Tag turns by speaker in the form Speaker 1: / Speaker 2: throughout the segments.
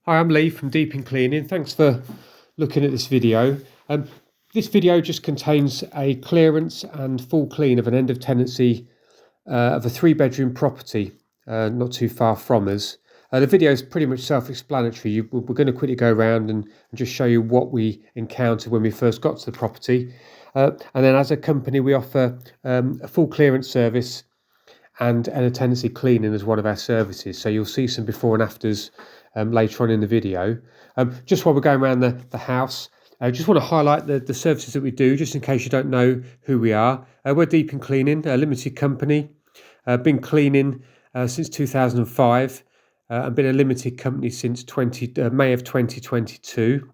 Speaker 1: Hi, I'm Lee from Deep in Cleaning. Thanks for looking at this video. Um, this video just contains a clearance and full clean of an end of tenancy of a 3-bedroom property not too far from us. The video is pretty much self-explanatory. We're going to quickly go around and just show you what we encountered when we first got to the property. And then as a company, we offer a full clearance service and a tenancy cleaning as one of our services. So you'll see some before and afters later on in the video. Just while we're going around the house, I just want to highlight the services that we do, just in case you don't know who we are. We're Deep in Cleaning, a limited company. Been cleaning since 2005 and been a limited company since May of 2022.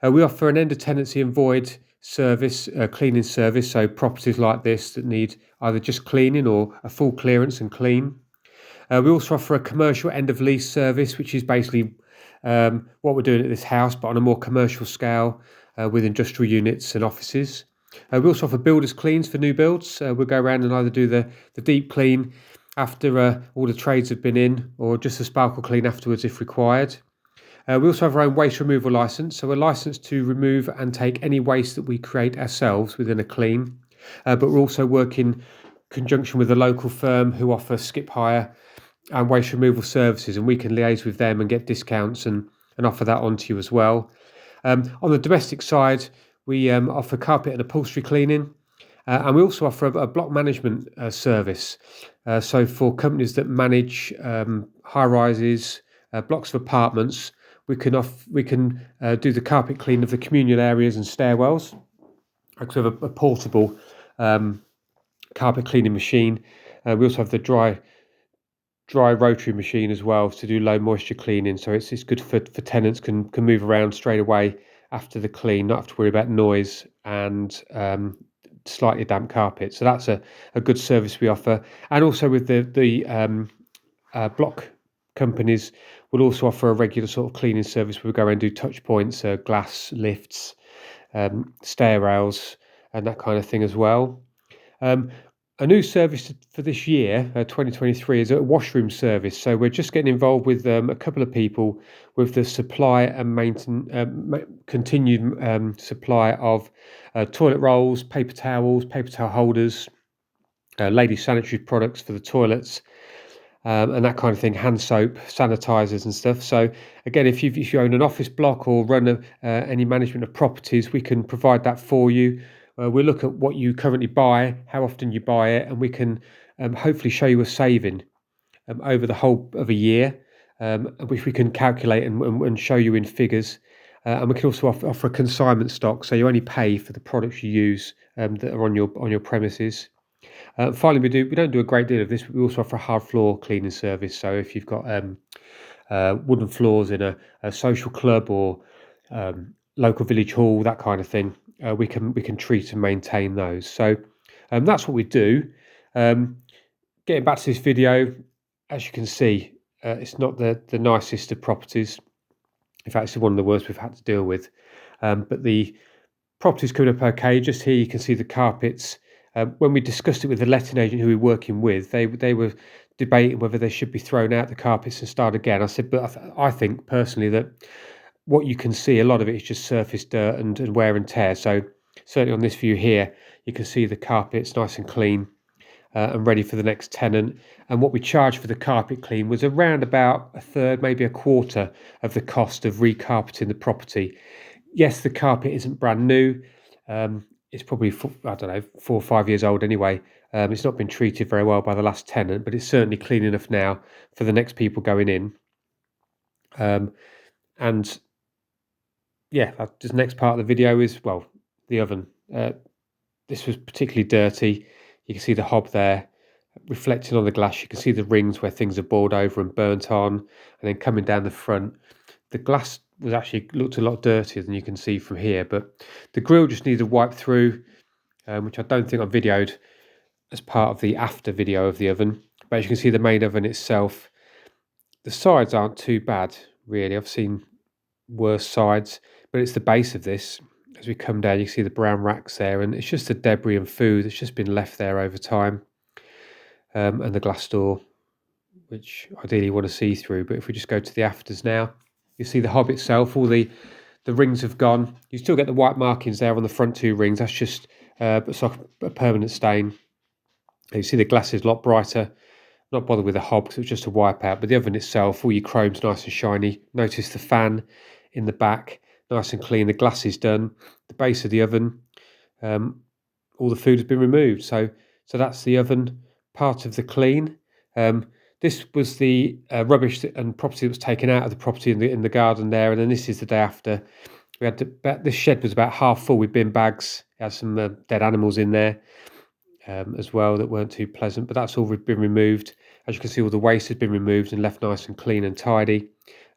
Speaker 1: We offer an end of tenancy and void service, cleaning service, so properties like this that need either just cleaning or a full clearance and clean. We also offer a commercial end of lease service, which is basically what we're doing at this house, but on a more commercial scale with industrial units and offices. We also offer builders cleans for new builds. We'll go around and either do the deep clean after all the trades have been in, or just a sparkle clean afterwards if required. We also have our own waste removal licence, so we're licensed to remove and take any waste that we create ourselves within a clean. But we're also working in conjunction with a local firm who offer skip hire and waste removal services, and we can liaise with them and get discounts and offer that on to you as well. On the domestic side, we offer carpet and upholstery cleaning, and we also offer a block management service. So for companies that manage high rises, blocks of apartments, we can do the carpet clean of the communal areas and stairwells. We have a portable carpet cleaning machine. We also have the dry rotary machine as well to do low moisture cleaning, so it's good for tenants can move around straight away after the clean, not have to worry about noise and slightly damp carpet. So that's a good service we offer. And also with the block companies, we'll also offer a regular sort of cleaning service where we go around and do touch points, glass lifts, stair rails and that kind of thing as well. A new service for this year, 2023, is a washroom service. So we're just getting involved with a couple of people with the supply and continued supply of toilet rolls, paper towel holders, lady sanitary products for the toilets, and that kind of thing, hand soap, sanitizers and stuff. So again, if you own an office block or run any management of properties, we can provide that for you. We'll look at what you currently buy, how often you buy it, and we can hopefully show you a saving over the whole of a year, which we can calculate and show you in figures. And we can also offer a consignment stock, so you only pay for the products you use that are on your premises. Finally, we don't do a great deal of this, but we also offer a hard floor cleaning service. So if you've got wooden floors in a social club or local village hall, that kind of thing, we can treat and maintain those. So that's what we do. Getting back to this video, as you can see, it's not the nicest of properties. In fact, it's one of the worst we've had to deal with. But the property's coming up okay. Just here you can see the carpets. When we discussed it with the letting agent who we were working with, they were debating whether they should be thrown out the carpets and start again. I said, but I think personally that what you can see, a lot of it is just surface dirt and wear and tear. So certainly on this view here, you can see the carpet's nice and clean and ready for the next tenant. And what we charged for the carpet clean was around about a third, maybe a quarter of the cost of recarpeting the property. Yes, the carpet isn't brand new. It's probably, 4 or 5 years old anyway. It's not been treated very well by the last tenant, but it's certainly clean enough now for the next people going in. And yeah, the next part of the video is, well, the oven. This was particularly dirty. You can see the hob there reflecting on the glass. You can see the rings where things are boiled over and burnt on, and then coming down the front. The glass looked a lot dirtier than you can see from here, but the grill just needed a wipe through, which I don't think I videoed as part of the after video of the oven. But as you can see, the main oven itself, the sides aren't too bad, really. I've seen worse sides, but it's the base of this. As we come down, you can see the brown racks there, and it's just the debris and food that's just been left there over time. And the glass door, which ideally you want to see through. But if we just go to the afters now, You see the hob itself, all the rings have gone. You still get the white markings there on the front 2 rings. That's just it's like a permanent stain. You see the glass is a lot brighter. Not bothered with the hob because it was just a wipeout, but the oven itself, all your chrome's nice and shiny. Notice the fan in the back, nice and clean. The glass is done. The base of the oven, all the food has been removed. So that's the oven part of the clean. This was the rubbish and property that was taken out of the property in the garden there, and then this is the day after. We had this shed was about half full with bin bags. It had some dead animals in there as well that weren't too pleasant, but that's all been removed. As you can see, all the waste has been removed and left nice and clean and tidy.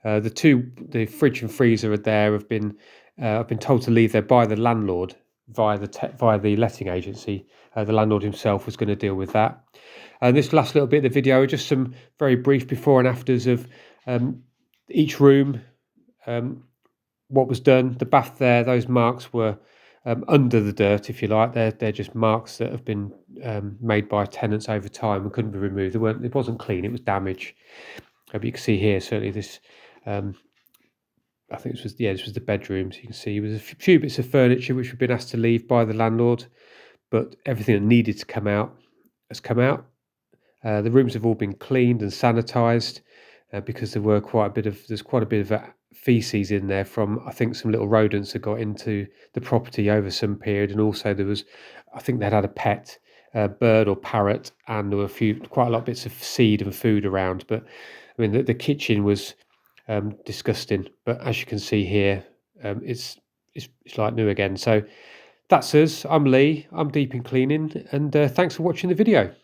Speaker 1: The fridge and freezer are there. I've been told to leave there by the landlord via the letting agency. The landlord himself was going to deal with that. And this last little bit of the video are just some very brief before and afters of each room, what was done. The bath there, those marks were under the dirt, if you like. They're just marks that have been made by tenants over time and couldn't be removed. It wasn't clean, it was damage. But you can see here, certainly this, I think this was the bedroom. So you can see there was a few bits of furniture which have been asked to leave by the landlord, but everything that needed to come out has come out. The rooms have all been cleaned and sanitised because there's quite a bit of faeces in there from, I think, some little rodents that got into the property over some period, and also I think they'd had a pet bird or parrot, and there were quite a lot of bits of seed and food around. But I mean, the kitchen was disgusting, but as you can see here, it's like new again. So that's us. I'm Lee. I'm deep in cleaning, and thanks for watching the video.